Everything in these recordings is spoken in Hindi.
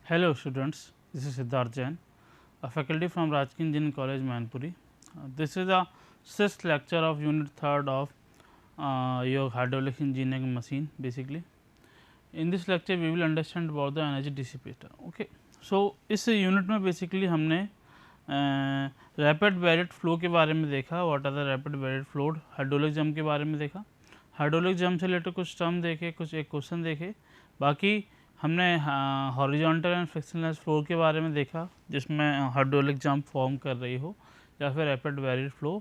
Hello students, this is Siddharth Jain, a faculty from Rajki Engineering College, Mainpuri. This is the sixth lecture of unit third of your hydraulic engineering machine basically. In this lecture we will understand about the energy dissipator. Okay. So इस यूनिट में बेसिकली हमने रैपिड वेरिएट फ्लो के बारे में देखा, what are the rapid varied flow, hydraulic jump के बारे में देखा, हाइड्रोलिक जंप से रिलेटेड कुछ टर्म देखे, कुछ एक क्वेश्चन देखे, बाकी हमने हॉरिजॉन्टल एंड फ्रिक्शनलेस फ्लो के बारे में देखा जिसमें हाइड्रोलिक जंप फॉर्म कर रही हो या फिर रैपिड वेरिएट फ्लो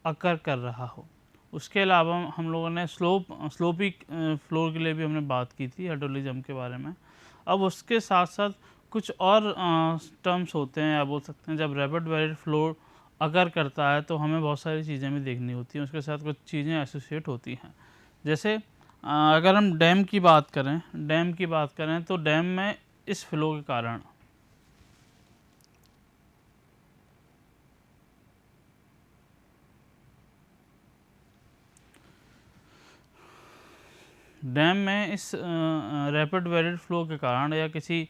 अकर कर रहा हो। उसके अलावा हम लोगों ने स्लोपी फ्लो के लिए भी हमने बात की थी हाइड्रोलिक जंप के बारे में। अब उसके साथ साथ कुछ और टर्म्स होते हैं या बोल सकते हैं जब रैपिड वेरिएट फ्लो अगर करता है तो हमें बहुत सारी चीज़ें भी देखनी होती हैं, उसके साथ कुछ चीज़ें एसोसिएट होती हैं। जैसे अगर हम डैम की बात करें तो डैम में इस फ्लो के कारण डैम में इस रैपिड वेरिएट फ्लो के कारण या किसी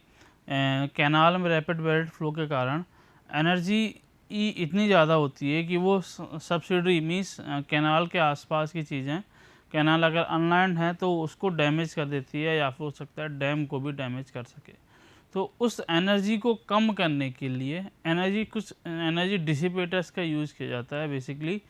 कैनाल में रैपिड वेरिएट फ्लो के कारण एनर्जी इतनी ज़्यादा होती है कि वो सब्सिडरी मीन्स कैनाल के आसपास की चीज़ें, कैनाल अगर अनलाइंड है तो उसको डैमेज कर देती है या फिर हो सकता है डैम को भी डैमेज कर सके। तो उस एनर्जी को कम करने के लिए कुछ एनर्जी डिसिपेटर्स का यूज़ किया जाता है। बेसिकली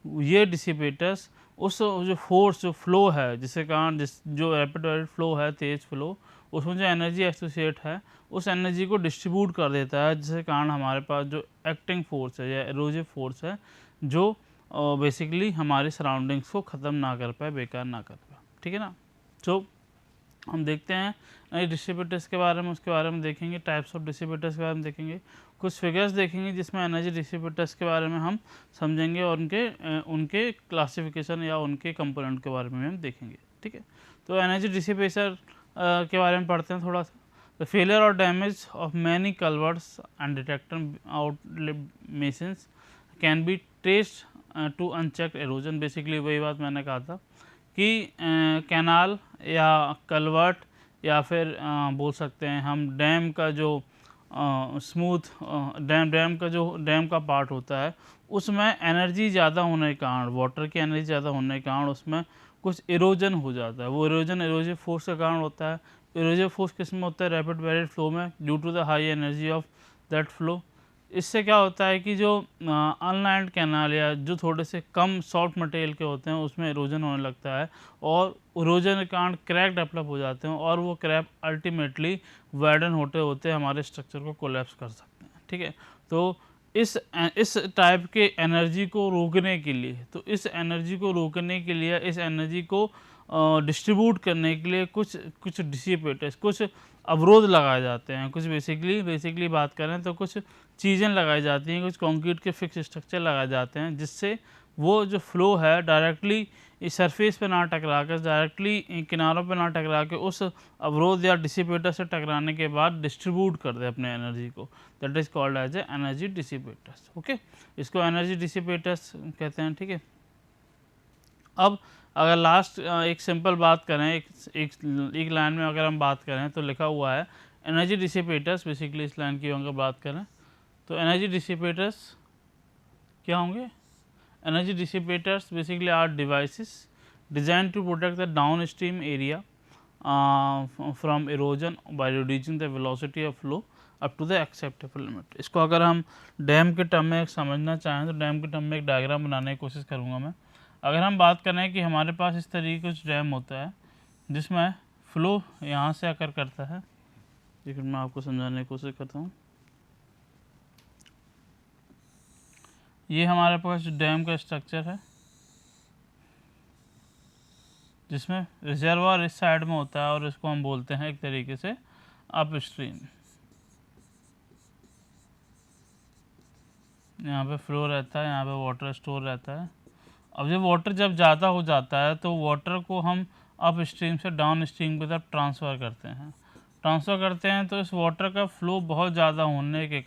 ये डिसिपेटर्स उस जो फोर्स जो फ्लो है जिसके कारण जो रैपिड वेरिएट फ्लो है, तेज़ फ्लो, उसमें जो एनर्जी एसोसिएट है उस एनर्जी को डिस्ट्रीब्यूट कर देता है, जिसके कारण हमारे पास जो एक्टिंग फोर्स है या एरोसिव फोर्स है जो बेसिकली हमारे सराउंडिंग्स को ख़त्म ना कर पाए, बेकार ना कर पाए। ठीक है ना। तो हम देखते हैं डिस्ट्रीब्यूटर्स के बारे में, उसके बारे में देखेंगे, टाइप्स ऑफ डिस्ट्रीब्यूटर्स के बारे में देखेंगे, कुछ फिगर्स देखेंगे जिसमें एनर्जी डिस्ट्रीब्यूटर्स के बारे में हम समझेंगे और उनके क्लासिफिकेशन या उनके कंपोनेंट के बारे में हम देखेंगे। ठीक है। तो एनर्जी डिसिपेटर के बारे में पढ़ते हैं थोड़ा सा। द फेलियर और damage of many culverts and detector outlet machines can be traced to unchecked erosion. Basically वही बात मैंने कहा था कि कैनाल या कल्वर्ट या फिर बोल सकते हैं हम डैम का जो स्मूथ डैम का पार्ट होता है उसमें एनर्जी ज़्यादा होने के कारण, वाटर की एनर्जी ज़्यादा होने के कारण उसमें कुछ इरोजन हो जाता है। वो इरोजन एरोसिव फोर्स के कारण होता है। एरोसिव फोर्स किस में होता है? रैपिड वेरिएट फ्लो में, due to the high energy of that flow. इससे क्या होता है कि जो अनलाइंड कैनाल या जो थोड़े से कम सॉफ्ट मटेरियल के होते हैं उसमें इरोजन होने लगता है और इरोजन के कारण क्रैक डेवलप हो जाते हैं और वो क्रैक अल्टीमेटली वाइडन होते होते हमारे स्ट्रक्चर को कोलैप्स कर सकते हैं। ठीक है। तो इस टाइप के एनर्जी को रोकने के लिए इस एनर्जी को डिस्ट्रीब्यूट करने के लिए कुछ डिसिपेटर्स, कुछ अवरोध लगाए जाते हैं। कुछ बेसिकली बात करें तो कुछ चीज़ें लगाई जाती हैं, कुछ कंक्रीट के फिक्स स्ट्रक्चर लगाए जाते हैं जिससे वो जो फ्लो है डायरेक्टली इस सरफेस पे ना टकरा कर, डायरेक्टली किनारों पे ना टकरा के उस अवरोध या डिसिपेटर से टकराने के बाद डिस्ट्रीब्यूट कर दे अपने एनर्जी को। That is called as a energy dissipators. Okay, इसको एनर्जी डिसिपेटर्स कहते हैं। ठीक है। अब अगर लास्ट एक सिंपल बात करें, एक लाइन में अगर हम बात करें तो लिखा हुआ है एनर्जी डिसिपेटर्स। बेसिकली इस लाइन की अगर बात करें तो एनर्जी डिसिपेटर्स क्या होंगे? Energy dissipators basically are devices designed to protect the downstream area from erosion by reducing the velocity of flow up to the acceptable limit. इसको अगर हम डैम के टर्म में समझना चाहें तो डैम के टर्म में एक डायग्राम बनाने की कोशिश करूँगा मैं। अगर हम बात करें कि हमारे पास इस तरीके का कुछ डैम होता है जिसमें फ्लो यहाँ से आकर करता है, लेकिन मैं आपको समझाने की कोशिश करता हूँ। ये हमारे पास डैम का स्ट्रक्चर है जिसमें रिजर्वायर इस साइड में होता है और इसको हम बोलते हैं एक तरीके से अप स्ट्रीम। यहाँ पे फ्लो रहता है, यहाँ पे वाटर स्टोर रहता है। अब जब वाटर ज़्यादा हो जाता है तो वाटर को हम अप स्ट्रीम से डाउन स्ट्रीम की तरफ ट्रांसफ़र करते हैं। तो इस वाटर का फ्लो बहुत ज़्यादा होने के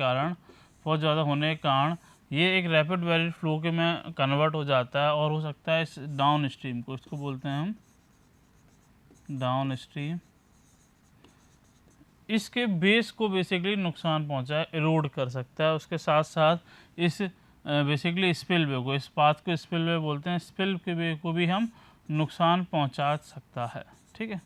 कारण ये एक रैपिड वेरिएट फ्लो के में कन्वर्ट हो जाता है और हो सकता है इस डाउन स्ट्रीम को, इसको बोलते हैं हम डाउन स्ट्रीम इसके बेस को बेसिकली नुकसान पहुंचाए, इरोड कर सकता है। उसके साथ साथ इस बेसिकली स्पिलवे को, इस पाथ को स्पिलवे बोलते हैं, स्पिलवे को भी हम नुकसान पहुंचा सकता है। ठीक है,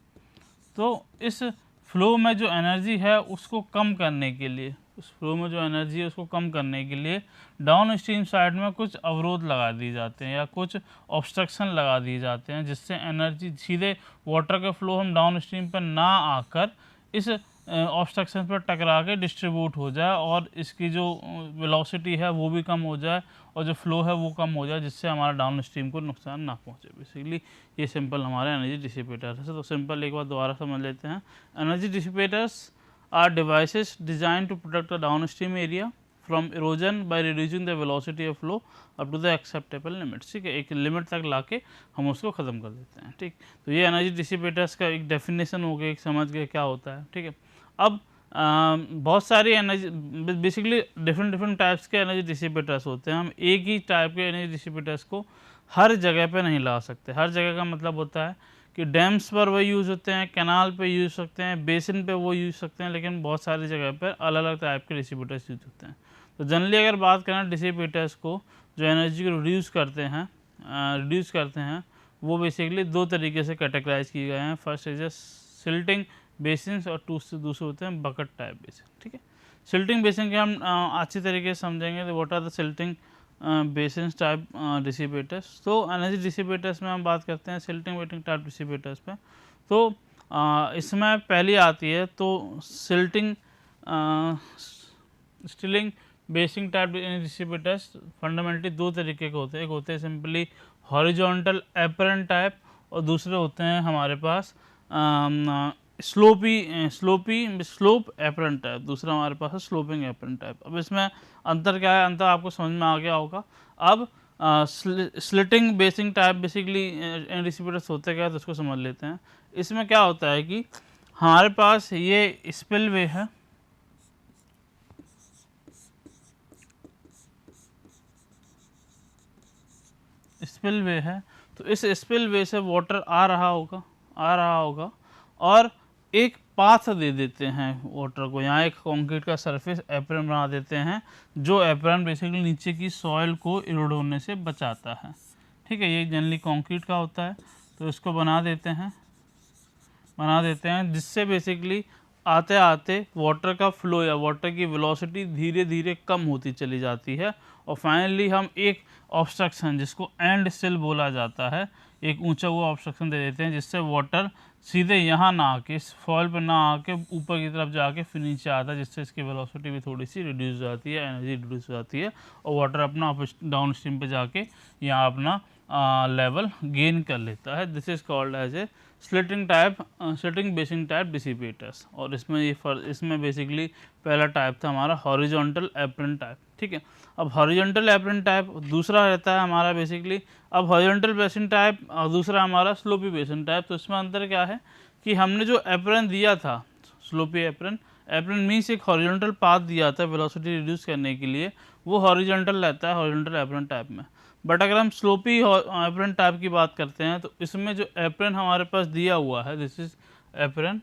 तो इस फ्लो में जो एनर्जी है उसको कम करने के लिए, उस फ्लो में जो एनर्जी है उसको कम करने के लिए डाउन स्ट्रीम साइड में कुछ अवरोध लगा दिए जाते हैं या कुछ ऑब्स्ट्रक्शन लगा दिए जाते हैं, जिससे एनर्जी सीधे वाटर का फ्लो हम डाउन स्ट्रीम पर ना आकर इस ऑब्स्ट्रक्शन पर टकरा के डिस्ट्रीब्यूट हो जाए और इसकी जो वेलोसिटी है वो भी कम हो जाए और जो फ्लो है वो कम हो जाए, जिससे हमारा डाउन स्ट्रीम को नुकसान ना पहुंचे। बेसिकली ये सिंपल हमारे एनर्जी डिसिपेटर है। तो सिंपल एक बार दोबारा समझ लेते हैं। Energy dissipators are devices designed to protect the downstream area from erosion by reducing the velocity of flow up to the acceptable limit. ठीक है, एक लिमिट तक लाके हम उसको ख़त्म कर देते हैं। ठीक, तो ये एनर्जी डिसिपेटर्स का एक डेफिनेशन हो गया, एक समझ गए क्या होता है। ठीक है, अब बहुत सारी एनर्जी, बेसिकली डिफरेंट टाइप्स के एनर्जी डिसिपेटर्स होते हैं। हम एक ही टाइप के एनर्जी डिसिपेटर्स को हर जगह पे नहीं ला सकते। हर जगह का मतलब होता है कि डैम्स पर वो यूज़ होते हैं, कैनाल पे यूज़ सकते हैं, बेसिन पे वो यूज़ सकते हैं, लेकिन बहुत सारी जगह पर अलग अलग टाइप के डिसिपेटर्स यूज होते हैं। तो जनरली अगर बात करें डिसिपेटर्स को जो एनर्जी को रिड्यूस करते हैं वो बेसिकली दो तरीके से कैटेगराइज किए गए हैं। फर्स्ट इज सिल्टिंग बेसिन्स और दूसरे होते हैं बकेट टाइप बेसिन। ठीक है, सिल्टिंग बेसिन के हम अच्छी तरीके से समझेंगे। तो what are the silting basins type dissipators. तो एनर्जी डिसिपेटर्स में हम बात करते हैं सिल्टिंग बेसिन टाइप डिसिपेटर्स पे। तो इसमें पहली आती है तो Stilling basin type dissipators fundamentally दो तरीके के होते हैं। एक होते हैं सिंपली हॉरिजॉन्टल एपरेंट टाइप और दूसरे होते हैं हमारे पास स्लोप एपरेंट टाइप। दूसरा हमारे पास है स्लोपिंग एपरेंट टाइप। अब इसमें अंतर क्या है, अंतर आपको समझ में आ गया होगा। अब slitting basin type basically dissipators होते क्या है तो उसको समझ लेते हैं। इसमें क्या होता है कि हमारे पास ये स्पिलवे है, तो इस स्पिलवे से वाटर आ रहा होगा और एक पाथ दे देते हैं वाटर को। यहाँ एक कंक्रीट का सरफेस एप्रन बना देते हैं, जो एप्रन बेसिकली नीचे की सॉइल को इरोड होने से बचाता है। ठीक है, ये जनरली कंक्रीट का होता है। तो इसको बना देते हैं जिससे बेसिकली आते आते वाटर का फ्लो या वाटर की वेलोसिटी धीरे धीरे कम होती चली जाती है और फाइनली हम एक ऑब्स्ट्रक्शन जिसको एंड सिल बोला जाता है, एक ऊंचा वो ऑब्स्ट्रक्शन दे देते हैं जिससे वाटर सीधे यहाँ ना आके, इस फॉल पर ना आके ऊपर की तरफ जाके फिर नीचे आता है, जिससे इसकी वेलोसिटी भी थोड़ी सी रिड्यूस हो जाती है, एनर्जी रिड्यूस हो जाती है और वाटर अपना डाउन स्ट्रीम पे जाके यहाँ अपना लेवल गेन कर लेता है। This is called as a slitting basin type dissipators. और इसमें बेसिकली पहला टाइप था हमारा हॉरिजॉन्टल एप्रन टाइप। ठीक है, अब हॉरिजॉन्टल एप्रन टाइप दूसरा रहता है हमारा बेसिकली, अब हॉरिजॉन्टल बेसिन टाइप और दूसरा हमारा स्लोपी बेसिन टाइप। तो इसमें अंतर क्या है कि हमने जो एप्रन दिया था, स्लोपी एप्रन मीन्स एक हॉरिजॉन्टल पाथ दिया था वेलोसिटी रिड्यूस करने के लिए, वो हॉरिजॉन्टल रहता है हॉरिजॉन्टल एप्रन टाइप में। बट अगर हम स्लोपी एप्रन टाइप की बात करते हैं तो इसमें जो एप्रन हमारे पास दिया हुआ है, दिस इज एप्रन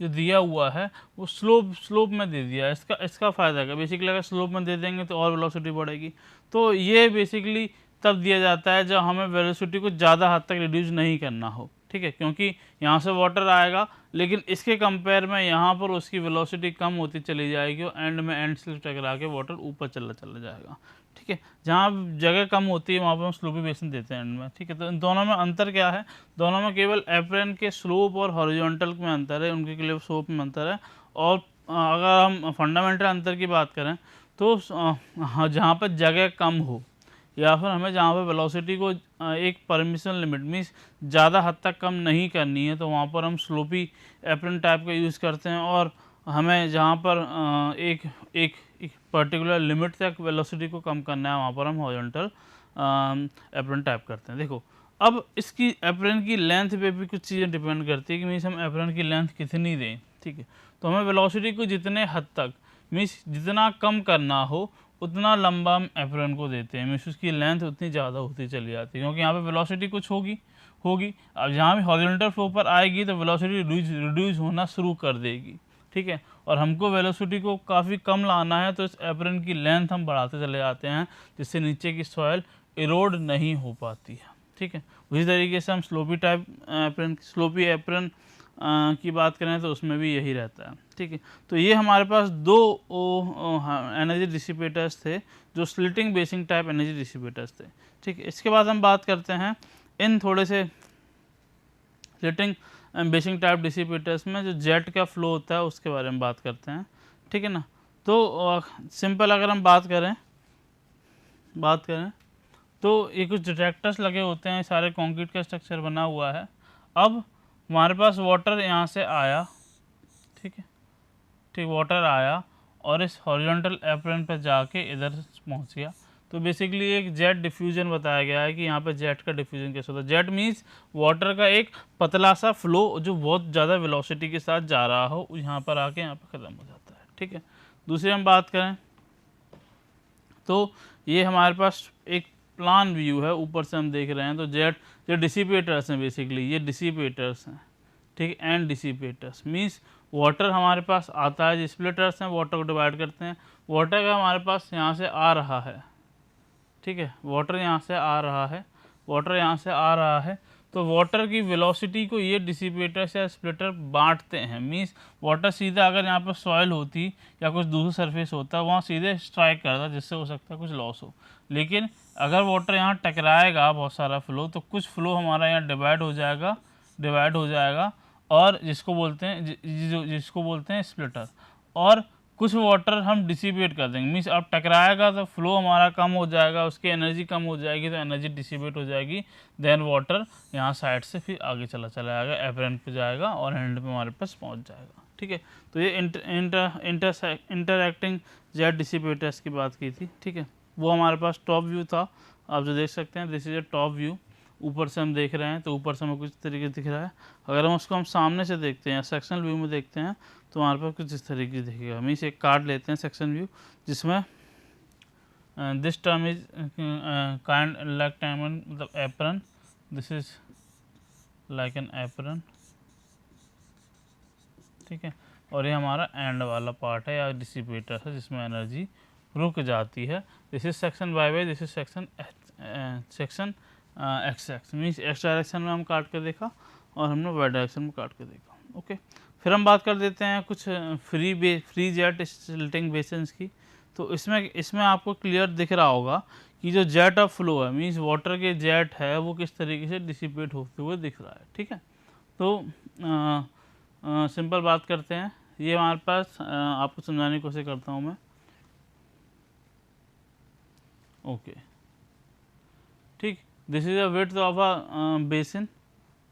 जो दिया हुआ है वो स्लोप में दे दिया है। इसका फ़ायदा क्या, बेसिकली अगर स्लोप में दे देंगे तो और वेलोसिटी बढ़ेगी। तो ये बेसिकली तब दिया जाता है जब हमें वेलोसिटी को ज़्यादा हद तक रिड्यूस नहीं करना हो। ठीक है, क्योंकि यहाँ से वाटर आएगा लेकिन इसके कंपेयर में यहाँ पर उसकी वेलोसिटी कम होती चली जाएगी और एंड में एंड से टकरा के वाटर ऊपर चला जाएगा। ठीक है, जहाँ जगह कम होती है वहाँ पर हम स्लोपी बेसिन देते हैं एंड में। ठीक है, तो इन दोनों में अंतर क्या है, दोनों में केवल एप्रन के स्लोप और हॉरिजॉन्टल में अंतर है, उनके लिए स्लोप में अंतर है। और अगर हम फंडामेंटल अंतर की बात करें तो जहाँ पर जगह कम हो या फिर हमें जहाँ पर वेलोसिटी को एक परमिशन लिमिट मीन्स ज़्यादा हद तक कम नहीं करनी है तो वहाँ पर हम स्लोपी एप्रन टाइप का यूज़ करते हैं। और हमें जहाँ पर एक पर्टिकुलर लिमिट तक वेलोसिटी को कम करना है वहाँ पर हम हॉरिजॉन्टल एप्रन टाइप करते हैं। देखो, अब इसकी एप्रन की लेंथ पे भी कुछ चीज़ें डिपेंड करती है कि मीन्स हम एप्रन की लेंथ कितनी दें। ठीक है, तो हमें वेलोसिटी को जितने हद तक मीन्स जितना कम करना हो उतना लंबा हम एप्रन को देते हैं, मीन्स उसकी लेंथ उतनी ज़्यादा होती चली जाती है, क्योंकि यहाँ पे वेलोसिटी कुछ होगी। अब जहाँ भी हॉरिजॉन्टल फ्लो पर आएगी तो वेलोसिटी रिड्यूस होना शुरू कर देगी, ठीक है। और हमको वेलोसिटी को काफ़ी कम लाना है, तो इस एप्रन की लेंथ हम बढ़ाते चले जाते हैं, जिससे नीचे की सॉइल इरोड नहीं हो पाती है, ठीक है। उसी तरीके से हम स्लोपी एप्रन की बात करें तो उसमें भी यही रहता है, ठीक है। तो ये हमारे पास दो एनर्जी डिसिपेटर्स थे, जो slitting basin type energy dissipators थे, ठीक है। इसके बाद हम बात करते हैं इन थोड़े से स्लिटिंग बेसिंग टाइप डिसिपेटर्स में जो जेट का फ्लो होता है उसके बारे में बात करते हैं, ठीक है ना। तो सिंपल अगर हम बात करें तो ये कुछ डिटेक्टर्स लगे होते हैं, सारे कंक्रीट का स्ट्रक्चर बना हुआ है। अब हमारे पास वाटर यहाँ से आया, ठीक है, ठीक, वाटर आया और इस हॉरिजॉन्टल एप्रन पर जाके इधर पहुँच गया। तो बेसिकली एक जेट डिफ्यूजन बताया गया है कि यहाँ पे जेट का डिफ्यूजन कैसे होता है। जेट मीन्स वाटर का एक पतला सा फ्लो जो बहुत ज़्यादा वेलोसिटी के साथ जा रहा हो, यहाँ पर आके यहाँ पर ख़त्म हो जाता है, ठीक है। दूसरी हम बात करें तो ये हमारे पास एक प्लान व्यू है, ऊपर से हम देख रहे हैं तो जेट जो डिसिपेटर्स हैं, बेसिकली ये डिसिपेटर्स हैं, ठीक है। एंड डिसिपेटर्स मीन्स वाटर हमारे पास आता है, जो स्प्लिटर्स हैं वाटर को डिवाइड करते हैं। वाटर का हमारे पास यहाँ से आ रहा है, ठीक है, वाटर यहाँ से आ रहा है, तो वाटर की वेलोसिटी को ये डिसिपेटर्स या स्प्लिटर बांटते हैं। मीन्स वाटर सीधा अगर यहाँ पर सॉइल होती या कुछ दूसरा सरफेस होता वहाँ सीधे स्ट्राइक करता, जिससे हो सकता है कुछ लॉस हो। लेकिन अगर वाटर यहाँ टकराएगा बहुत सारा फ्लो, तो कुछ फ्लो हमारा यहाँ डिवाइड हो जाएगा और जिसको बोलते हैं स्प्लिटर, और कुछ वाटर हम डिसिपेट कर देंगे। मीन्स अब टकराएगा तो फ्लो हमारा कम हो जाएगा, उसकी एनर्जी कम हो जाएगी, तो एनर्जी डिसिपेट हो जाएगी। देन वाटर यहाँ साइड से फिर आगे चला जाएगा, एप्रन पे जाएगा और एंड पे हमारे पास पहुँच जाएगा, ठीक है। तो ये इंटरएक्टिंग जेट डिसिपेटर्स की बात की थी, ठीक है। वो हमारे पास टॉप व्यू था, आप जो देख सकते हैं, this is a top view. ऊपर से हम देख रहे हैं तो ऊपर से हमें कुछ तरीके दिख रहा है। अगर हम उसको सामने से देखते हैं, सेक्शनल व्यू में देखते हैं, तो हमारे पास कुछ इस तरीके से दिखेगा। मीन्स एक कार्ड लेते हैं सेक्शन व्यू, जिसमें this term is kind like diamond, मतलब apron, this is like an apron, ठीक है। और ये हमारा एंड वाला पार्ट है या डिसिपेटर है, जिसमें एनर्जी रुक जाती है। This is section Y, this is section X means X direction में हम काट कर देखा और हमने वाई डायरेक्शन में काट कर देखा, ओके। फिर हम बात कर देते हैं कुछ फ्री जेट स्लिटिंग बेसिन्स की। तो इसमें आपको क्लियर दिख रहा होगा कि जो जेट ऑफ फ्लो है, मीन्स वाटर के जेट है, वो किस तरीके से डिसिपेट होते हुए दिख रहा है, ठीक है। तो सिंपल बात करते हैं, ये हमारे पास आपको समझाने की कोशिश करता हूँ मैं, ओके, ठीक। This is a width of a basin,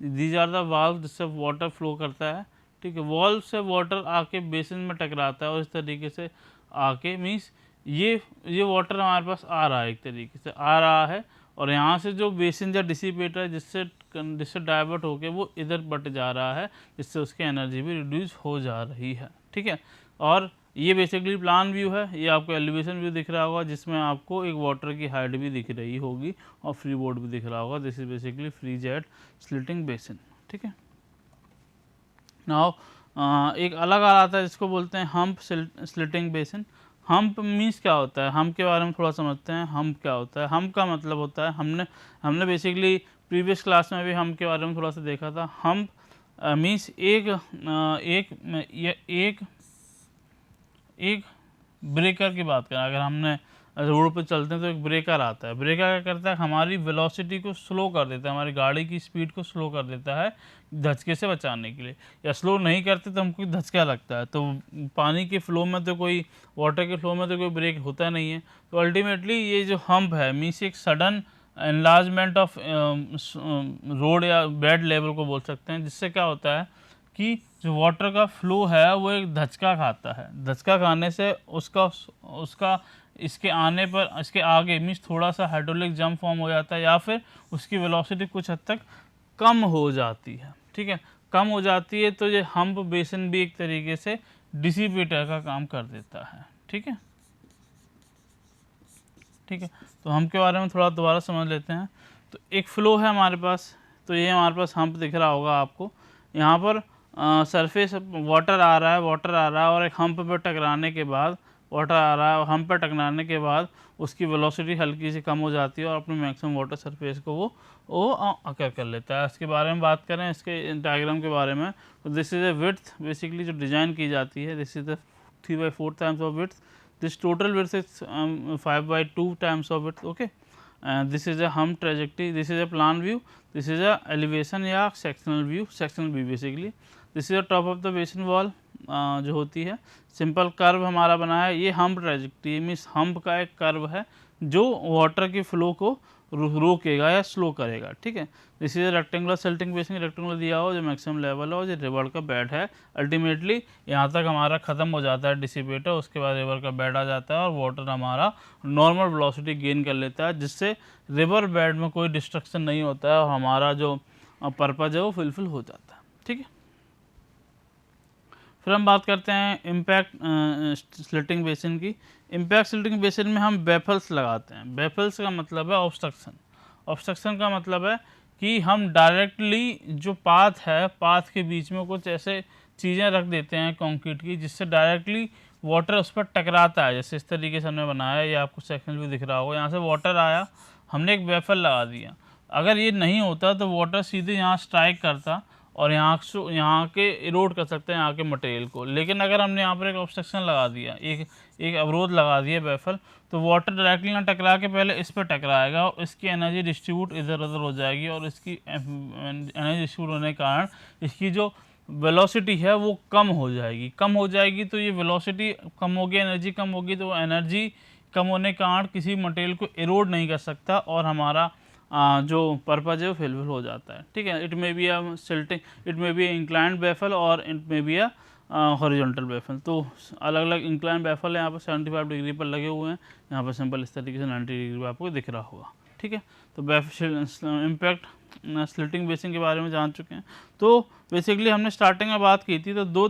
these are the valve जिससे वाटर फ्लो करता है, ठीक है। वॉल्व से वाटर आके बेसिन में टकराता है और इस तरीके से आके, मीन्स ये वाटर हमारे पास आ रहा है, एक तरीके से आ रहा है, और यहाँ से जो बेसिन या डिसिपेटर है जिससे डाइवर्ट होके वो इधर बट जा रहा है, जिससे उसकी एनर्जी भी रिड्यूस हो जा रही है, ठीक है। और ये बेसिकली प्लान व्यू है, ये आपको एलिवेशन व्यू दिख रहा होगा, जिसमें आपको एक वाटर की हाइट भी दिख रही होगी और फ्री बोर्ड भी दिख रहा होगा। This is basically free jet slitting basin, ठीक है। नाउ एक अलग आता है जिसको बोलते हैं hump slitting basin. Hump means क्या होता है, हम्प के बारे में थोड़ा समझते हैं। हम्प क्या होता है? हम्प का मतलब होता है, हमने बेसिकली प्रीवियस क्लास में भी हम्प के बारे में थोड़ा सा देखा था। हम्प मीन्स एक ब्रेकर की बात करें, अगर हमने रोड पे चलते हैं तो एक ब्रेकर आता है। ब्रेकर क्या करता है? हमारी वेलोसिटी को स्लो कर देता है, हमारी गाड़ी की स्पीड को स्लो कर देता है धचके से बचाने के लिए। या स्लो नहीं करते तो हमको धचका लगता है, तो पानी के फ्लो में तो कोई, वाटर के फ्लो में तो कोई ब्रेक होता नहीं है। तो अल्टीमेटली ये जो हम्प है मीन्स एक सडन एनलार्जमेंट ऑफ रोड या बेड लेवल को बोल सकते हैं, जिससे क्या होता है कि जो वाटर का फ्लो है वो एक धचका खाता है। धचका खाने से उसका इसके आने पर, इसके आगे मीन्स थोड़ा सा हाइड्रोलिक जंप फॉर्म हो जाता है, या फिर उसकी वेलोसिटी कुछ हद तक कम हो जाती है, ठीक है, कम हो जाती है। तो ये हम्प बेसिन भी एक तरीके से डिसिपेटर का काम कर देता है, ठीक है। ठीक है, तो हम्प के बारे में थोड़ा दोबारा समझ लेते हैं। तो एक फ्लो है हमारे पास, तो ये हमारे पास हम्प दिख रहा होगा आपको। यहाँ पर सरफेस वाटर आ रहा है और एक हम्प पर टकराने के बाद वाटर आ रहा है और हम्प पर टकराने के बाद उसकी वेलोसिटी हल्की सी कम हो जाती है और अपने मैक्सिमम वाटर सरफेस को वो अकर कर लेता है। इसके बारे में बात करें, इसके डायग्राम के बारे में, तो this is a width basically जो डिज़ाइन की जाती है, this is the 3/4 times of width, this total width is 5/2 times of width, okay. This is a hmm trajectory, this is a plan view, this is a elevation या sectional view, sectional view basically. This is a top of the basin wall जो होती है, सिंपल कर्व हमारा बना है। ये हम्प ट्रेजेक्टरी मीन्स हम्प का एक कर्व है जो वाटर के फ्लो को रोकेगा या स्लो करेगा, ठीक है। This is rectangular silting basin, rectangular दिया हो जो मैक्सिमम लेवल हो, जो रिवर का बेड है। अल्टीमेटली यहाँ तक हमारा ख़त्म हो जाता है डिसिपेटर, उसके बाद रिवर का बेड आ जाता है और वाटर हमारा नॉर्मल वेलोसिटी गेन कर लेता है, जिससे रिवर बेड में कोई डिस्ट्रक्शन नहीं होता है और हमारा जो पर्पज़ है वो फुलफिल हो जाता है, ठीक है। फिर हम बात करते हैं इम्पैक्ट स्लिटिंग बेसिन की। इम्पैक्ट स्लिटिंग बेसिन में हम बेफल्स लगाते हैं। बेफल्स का मतलब है ऑब्स्ट्रक्शन। ऑब्स्ट्रक्शन का मतलब है कि हम डायरेक्टली जो पाथ है, पाथ के बीच में कुछ ऐसे चीज़ें रख देते हैं कंक्रीट की, जिससे डायरेक्टली वाटर उस पर टकराता है। जैसे इस तरीके से हमने बनाया है, ये आपको सेक्शन भी दिख रहा होगा। यहाँ से वाटर आया, हमने एक बेफल लगा दिया। अगर ये नहीं होता तो वाटर सीधे यहाँ स्ट्राइक करता और यहाँ के इरोड कर सकते हैं यहाँ के मटेरियल को। लेकिन अगर हमने यहाँ पर एक ऑब्स्ट्रक्शन लगा दिया, एक अवरोध लगा दिया बेफल, तो वाटर डायरेक्टली ना टकरा के पहले इस पर टकराएगा और इसकी एनर्जी डिस्ट्रीब्यूट इधर उधर हो जाएगी और इसकी एनर्जी डिस्ट्रीब्यूट होने के कारण इसकी जो वेलोसिटी है वो कम हो जाएगी। तो ये वेलोसिटी कम होगी, एनर्जी कम होगी, तो एनर्जी कम होने के कारण किसी मटेरियल को इरोड नहीं कर सकता और हमारा जो पर्पज है वो फुलफिल हो जाता है, ठीक है। It may be a silting, it may be inclined baffle और it may be a horizontal baffle. तो अलग अलग इंक्लाइंड बेफल है यहाँ पर 75 डिग्री पर लगे हुए हैं, यहाँ पर सिंपल इस तरीके से 90 डिग्री पर आपको दिख रहा होगा, ठीक है। तो इम्पैक्ट स्लिटिंग बेसिन के बारे में जान चुके हैं। तो बेसिकली हमने स्टार्टिंग में बात की थी, तो दो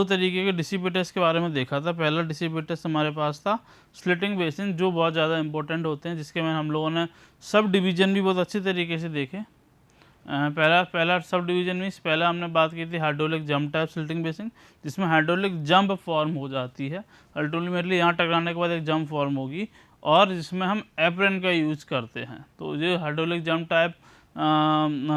तरीके के डिसिपेटर्स के बारे में देखा था। पहला डिसिपेटर्स हमारे पास था स्लिटिंग बेसिन, जो बहुत ज़्यादा इंपॉर्टेंट होते हैं, जिसके में हम लोगों ने सब डिवीज़न भी बहुत अच्छी तरीके से देखे। पहला सब डिवीज़न मीन्स पहला हमने बात की थी hydraulic jump type slitting basin, जिसमें हाइड्रोलिक जंप फॉर्म हो जाती है। अल्टीमेटली यहाँ टकराने के बाद एक जंप फॉर्म होगी और जिसमें हम एप्रन का यूज़ करते हैं। तो ये hydraulic jump type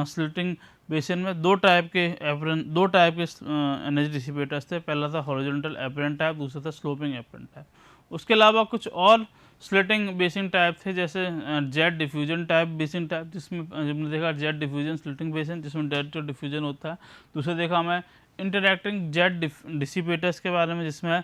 slitting basin में दो टाइप के एनर्जी डिसिपेटर्स थे। पहला था हॉरिजॉन्टल एप्रन टाइप, दूसरा था स्लोपिंग एप्रन टाइप। उसके अलावा कुछ और स्लिटिंग बेसिन टाइप थे, जैसे jet diffusion type basin type, जिसमें हमने देखा जेट डिफ्यूजन स्लिटिंग बेसिन, जिसमें डायरेक्ट डिफ्यूजन होता है। दूसरा देखा हमें इंटरैक्टिंग जेट डिसिपेटर्स के बारे में, जिसमें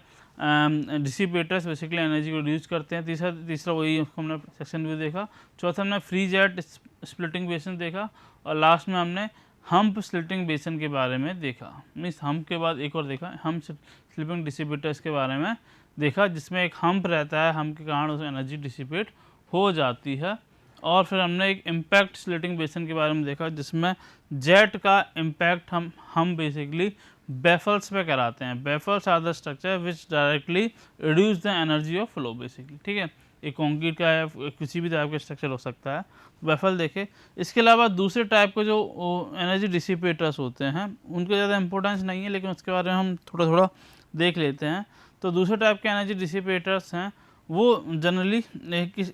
डिसिपेटर्स बेसिकली एनर्जी को रिड्यूस करते हैं। तीसरा वही हमने सेक्शन व्यू देखा। चौथा हमने फ्री जेट स्प्लिटिंग बेसिन देखा और लास्ट में हमने हम्प स्लिटिंग बेसिन के बारे में देखा। मीन्स हम्प के बाद एक और देखा हम्प स्लिटिंग डिसिपेटर्स के बारे में देखा, जिसमें एक हम्प रहता है, हम्प के कारण उसमें एनर्जी डिसिपेट हो जाती है। और फिर हमने एक इम्पैक्ट स्लिटिंग बेसिन के बारे में देखा, जिसमें जेट का इम्पैक्ट हम बेसिकली बेफल्स पे कराते हैं। Baffles are the structure which directly reduce the energy of flow basically, ठीक है। एक कंक्रीट का या किसी भी टाइप का स्ट्रक्चर हो सकता है, बेफल देखे। इसके अलावा दूसरे टाइप के जो एनर्जी डिसिपेटर्स होते हैं उनके ज़्यादा इंपॉर्टेंस नहीं है, लेकिन उसके बारे में हम थोड़ा थोड़ा देख लेते हैं। तो दूसरे टाइप के एनर्जी डिसिपेटर्स हैं वो जनरली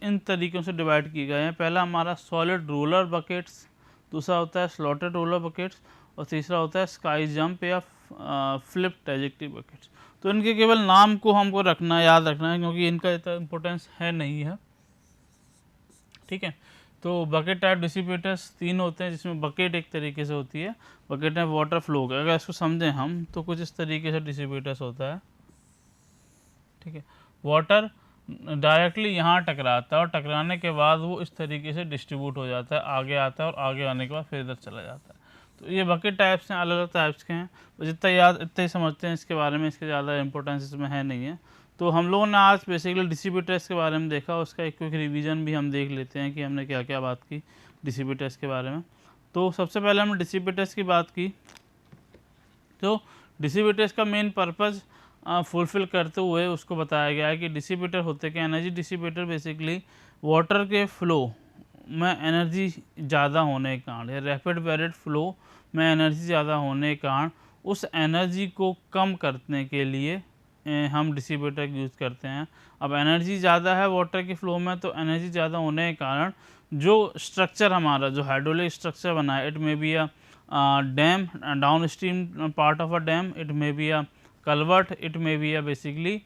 इन तरीक़ों से डिवाइड किए गए हैं। पहला हमारा सॉलिड रोलर बकेट्स, दूसरा होता है स्लॉटेड रोलर बकेट्स और तीसरा होता है स्काई जंप या फ्लिप ट्रैजेक्टरी बकेट्स। तो इनके केवल नाम को हमको याद रखना है, क्योंकि इनका इतना इम्पोर्टेंस नहीं है, ठीक है। तो बकेट टाइप डिसिपेटर्स 3 होते हैं, जिसमें बकेट एक तरीके से होती है, बकेट में वाटर फ्लो का। अगर इसको समझें हम तो कुछ इस तरीके से डिसिपेटर्स होता है, ठीक है। वाटर डायरेक्टली यहाँ टकराता है और टकराने के बाद वो इस तरीके से डिस्ट्रीब्यूट हो जाता है, आगे आता है और आगे आने के बाद फिर इधर चला जाता है। तो ये बकेट टाइप्स हैं, अलग अलग टाइप्स के हैं। तो जितना याद इतना ही समझते हैं इसके बारे में, इसके ज़्यादा इंपॉर्टेंस इसमें है नहीं है। तो हम लोगों ने आज बेसिकली डिसिपेटर्स के बारे में देखा, उसका एक क्विक रिवीजन भी हम देख लेते हैं कि हमने क्या क्या बात की डिसिपेटर्स के बारे में। तो सबसे पहले हमने डिसिपेटर्स की बात की। तो डिसिपेटर्स का मेन पर्पज़ फुलफ़िल करते हुए उसको बताया गया है कि डिसिपेटर होते क्या, एनर्जी डिसिपेटर बेसिकली वाटर के फ्लो में एनर्जी ज़्यादा होने के कारण या रैपिड वेरिड फ्लो में एनर्जी ज़्यादा होने के कारण उस एनर्जी को कम करने के लिए हम डिसिपेटर यूज़ करते हैं। अब एनर्जी ज़्यादा है वाटर के फ्लो में, तो एनर्जी ज़्यादा होने के कारण जो स्ट्रक्चर हमारा जो हाइड्रोलिक स्ट्रक्चर बना है, it may be a dam, downstream part of a dam, it may be a culvert, it may be a basically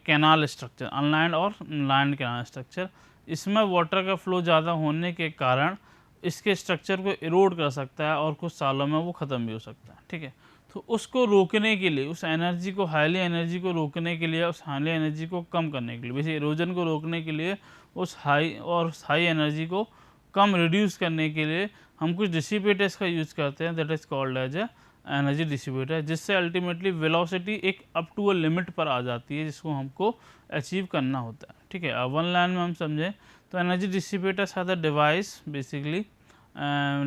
canal structure, inland और लैंड कैनाल स्ट्रक्चर। इसमें वाटर का फ्लो ज़्यादा होने के कारण इसके स्ट्रक्चर को इरोड कर सकता है और कुछ सालों में वो ख़त्म भी हो सकता है। ठीक है, तो उसको रोकने के लिए, उस एनर्जी को, हाईली एनर्जी को रोकने के लिए, उस हाईली एनर्जी को कम करने के लिए, वैसे इरोजन को रोकने के लिए, उस हाई एनर्जी को कम रिड्यूस करने के लिए हम कुछ डिसिपेटर्स का यूज़ करते हैं, that is called as a energy dissipator, जिससे अल्टीमेटली वेलोसिटी एक अप टू अ लिमिट पर आ जाती है जिसको हमको अचीव करना होता है। ठीक है, अब वन लाइन में हम समझें तो energy dissipators are the device basically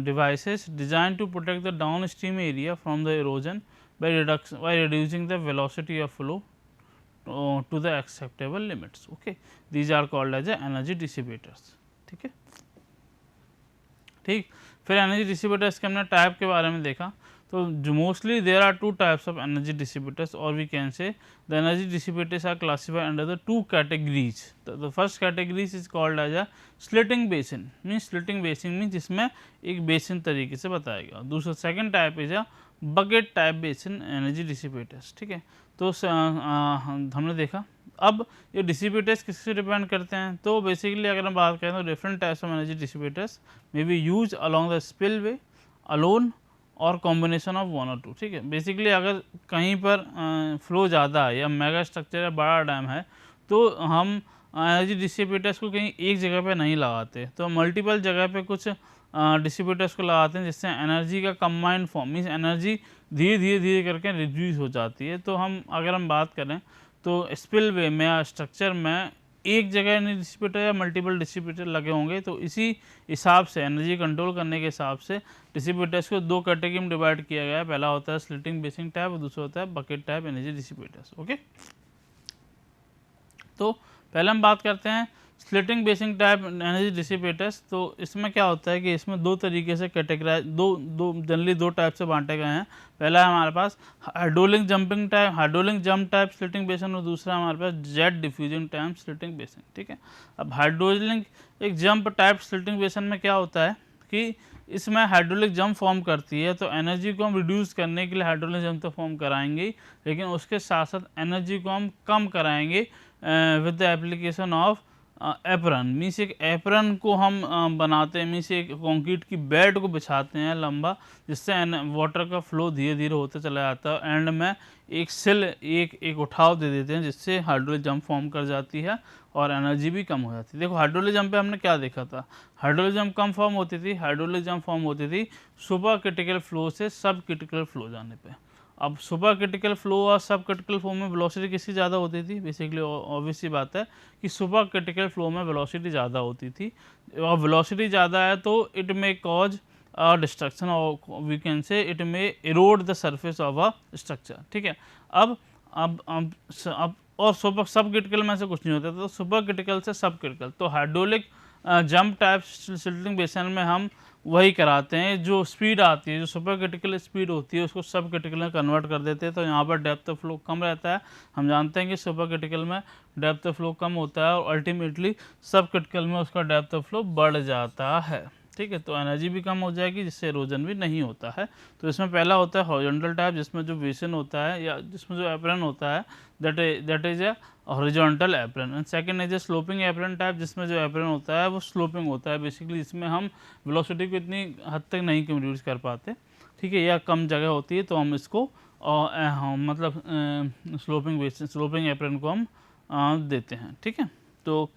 devices designed to protect the downstream area from the erosion by reducing the velocity of flow to the acceptable limits. Okay, these are called as energy dissipators. ठीक है, ठीक। फिर एनर्जी डिसिपेटर्स के हमने टाइप के बारे में देखा, तो जो mostly there are two types of energy dissipators, और we can say the energy dissipators are classified under the two categories. The first categories is called as a slitting basin, means slitting basin means जिसमें एक बेसिन तरीके से बताया गया। दूसरा second type is a bucket type basin energy dissipators. ठीक है, तो हमने देखा। अब ये डिसिपेटर्स किससे डिपेंड करते हैं, तो बेसिकली अगर हम बात करें तो different types of energy dissipators may be use along the spillway, alone और कॉम्बिनेशन ऑफ वन और टू। ठीक है, बेसिकली अगर कहीं पर फ्लो ज़्यादा है या मेगा स्ट्रक्चर या बड़ा डैम है, तो हम एनर्जी डिसिपेटर्स को कहीं एक जगह पे नहीं लगाते, तो मल्टीपल जगह पे कुछ डिसिपेटर्स को लगाते हैं, जिससे एनर्जी का कंबाइंड फॉर्म मीन्स एनर्जी धीरे धीरे करके रिड्यूस हो जाती है। तो अगर हम बात करें तो स्पिलवे में या स्ट्रक्चर में एक जगह डिसिपेटर या मल्टीपल डिसिपेटर लगे होंगे, तो इसी हिसाब से एनर्जी कंट्रोल करने के हिसाब से डिसिपेटर्स को दो कैटेगरी में डिवाइड किया गया है। पहला होता है स्लिटिंग बेसिन टाइप और दूसरा होता है bucket type energy dissipators. Okay, तो पहले हम बात करते हैं slitting basin type energy dissipators. तो इसमें क्या होता है कि इसमें दो तरीके से कैटेगराइज जनरली दो टाइप से बांटे गए हैं। पहला है हमारे पास hydraulic jump type slitting basin, और दूसरा हमारे पास jet diffusion type slitting basin. ठीक है, अब हाइड्रोलिक एक जंप टाइप स्लिटिंग बेसिन में क्या होता है कि इसमें हाइड्रोलिक जंप फॉर्म करती है, तो एनर्जी को हम रिड्यूस करने के लिए हाइड्रोलिक जंप तो फॉर्म कराएंगे, लेकिन उसके साथ साथ एनर्जी को हम कम कराएंगे with the application of apron. Means एक एप्रन को हम बनाते हैं, मीन्स एक कंक्रीट की बेड को बिछाते हैं लंबा, जिससे वाटर का फ्लो धीरे धीरे होते चला जाता है। एंड में एक उठाव दे देते हैं, जिससे हाइड्रोलिक जंप फॉर्म कर जाती है और एनर्जी भी कम हो जाती है। देखो हाइड्रोलिक जंप पे हमने क्या देखा था, हाइड्रोलिक जंप कम फॉर्म होती थी सुपर क्रिटिकल फ्लो से सब क्रिटिकल फ्लो जाने पे। अब सुपर क्रिटिकल फ्लो और सब क्रिटिकल फ्लो में वेलोसिटी किसकी ज़्यादा होती थी, बेसिकली ऑब्वियस सी बात है कि सुपर क्रिटिकल फ्लो में वेलोसिटी ज़्यादा होती थी, और वेलोसिटी ज़्यादा है तो इट मे कॉज डिस्ट्रक्शन, और we can say it may erode the surface of a structure. ठीक है, अब और सुपर सब क्रिटिकल में से कुछ नहीं होता, तो सुपर क्रिटिकल से सब क्रिटिकल, तो hydraulic jump type slitting basin में हम वही कराते हैं, जो स्पीड आती है, जो सुपर क्रिटिकल स्पीड होती है, उसको सब क्रिटिकल में कन्वर्ट कर देते हैं। तो यहाँ पर डेप्थ ऑफ फ्लो कम रहता है। हम जानते हैं कि सुपर क्रिटिकल में डेप्थ ऑफ फ्लो कम होता है, और अल्टीमेटली सब क्रिटिकल में उसका डेप्थ ऑफ फ्लो बढ़ जाता है। ठीक है, तो एनर्जी भी कम हो जाएगी, जिससे इरोजन भी नहीं होता है। तो इसमें पहला होता है हॉरिजॉन्टल टाइप, जिसमें जो बेसिन होता है या जिसमें जो एप्रन होता है that is a horizontal apron, and second is a sloping apron type, जिसमें जो एप्रन होता है वो स्लोपिंग होता है। बेसिकली इसमें हम वेलोसिटी को इतनी हद तक नहीं रिड्यूस कर पाते, ठीक है, या कम जगह होती है, तो हम इसको मतलब स्लोपिंग एप्रन को हम देते हैं। ठीक है, तो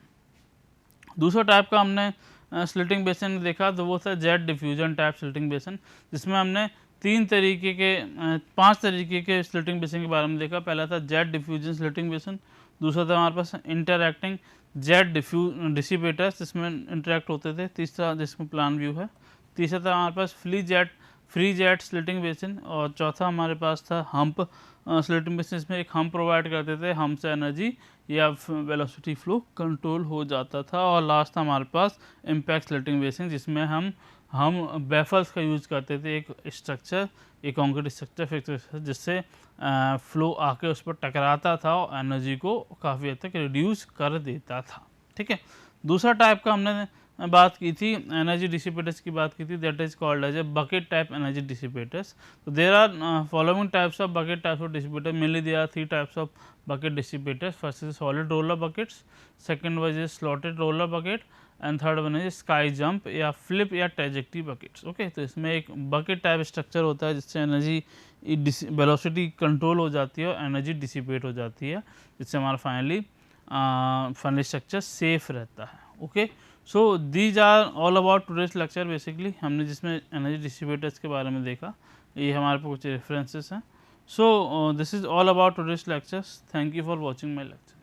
दूसरा टाइप का हमने स्लिटिंग बेसिन में देखा, तो वो था jet diffusion type slitting basin, जिसमें हमने 5 तरीके के स्लिटिंग बेसिन के बारे में देखा। पहला था जेट डिफ्यूजन स्लिटिंग बेसिन, दूसरा था हमारे पास इंटरएक्टिंग जेट डिसिपेटर्स, जिसमें इंटरेक्ट होते थे, तीसरा जिसमें प्लान व्यू है, तीसरा था हमारे पास flee jet free jet slitting basin, और चौथा हमारे पास था हम्प स्लिटिंग बेसिन। इसमें एक हम्प प्रोवाइड करते थे, हम्प से एनर्जी या वेलोसिटी फ्लो कंट्रोल हो जाता था। और लास्ट था हमारे पास इम्पैक्ट स्लिटिंग बेसिन, जिसमें हम बेफल्स का यूज़ करते थे, एक स्ट्रक्चर, एक कंक्रीट स्ट्रक्चर फिक्स, जिससे फ्लो आके उस पर टकराता था और एनर्जी को काफ़ी हद तक रिड्यूस कर देता था। ठीक है, दूसरा टाइप का हमने बात की थी, एनर्जी डिसिपेटर्स की बात की थी, that is called as a bucket type energy dissipators. तो there are following types of bucket types of dissipator, mainly there are 3 types of bucket dissipator. First is solid roller buckets, second one is slotted roller bucket, and third one है स्काई जंप या फ्लिप या ट्रेजेक्टरी बकेट्स। ओके, तो इसमें एक बकेट टाइप स्ट्रक्चर होता है जिससे एनर्जी वेलोसिटी कंट्रोल हो जाती है और एनर्जी डिसिपेट हो जाती है, जिससे हमारा फाइनली स्ट्रक्चर सेफ रहता है। Okay, so these are all about today's lecture. Basically हमने जिसमें एनर्जी डिसिपेटर्स के बारे में देखा, ये हमारे पास कुछ रेफरेंसेस हैं। So this is all about today's lectures. Thank you for watching my lecture.